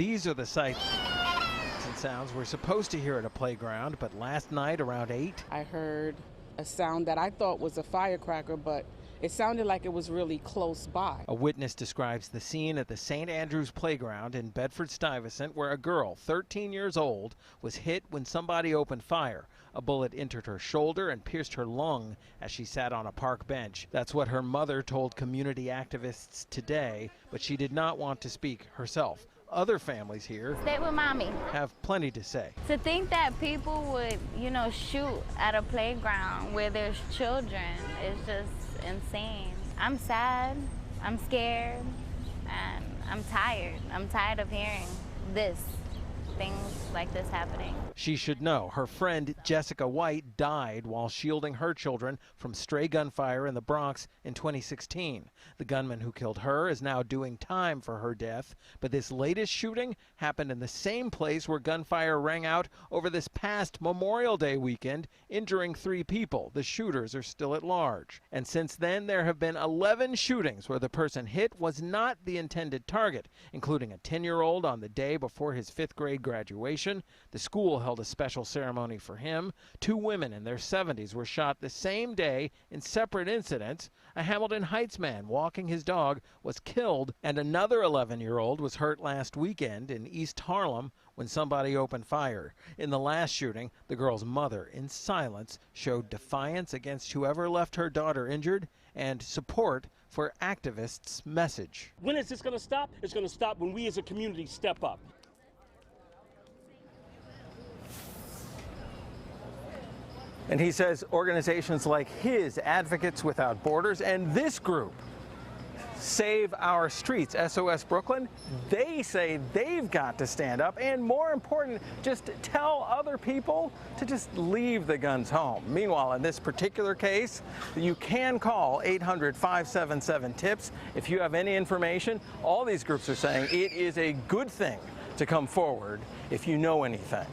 These are the sights and sounds we're supposed to hear at a playground, but last night around 8, I heard a sound that I thought was a firecracker, but it sounded like it was really close by. A witness describes the scene at the St. Andrews Playground in Bedford-Stuyvesant, where a girl, 13 years old, was hit when somebody opened fire. A bullet entered her shoulder and pierced her lung as she sat on a park bench. That's what her mother told community activists today, but she did not want to speak herself. Other families here Stay with mommy. Have plenty to say. To think that people would, shoot at a playground where there's children is just insane. I'm sad, I'm scared, and I'm tired. I'm tired of hearing things like this happening. She should know her friend Jessica White died while shielding her children from stray gunfire in the Bronx in 2016. The gunman who killed her is now doing time for her death, but this latest shooting happened in the same place where gunfire rang out over this past Memorial Day weekend, injuring 3 people. The shooters are still at large. And since then, there have been 11 shootings where the person hit was not the intended target, including a 10-year-old on the day before his 5th grade graduation. The school held a special ceremony for him. 2 women in their 70s were shot the same day in separate incidents. A Hamilton Heights man walking his dog was killed, and another 11-year-old was hurt last weekend in East Harlem when somebody opened fire. In the last shooting, the girl's mother, in silence, showed defiance against whoever left her daughter injured and support for activists' message. When is this going to stop? It's going to stop when we as a community step up. And he says organizations like his, Advocates Without Borders, and this group, Save Our Streets, SOS Brooklyn, they say they've got to stand up, and more important, just tell other people to just leave the guns home. Meanwhile, in this particular case, you can call 800-577-TIPS if you have any information. All these groups are saying it is a good thing to come forward if you know anything.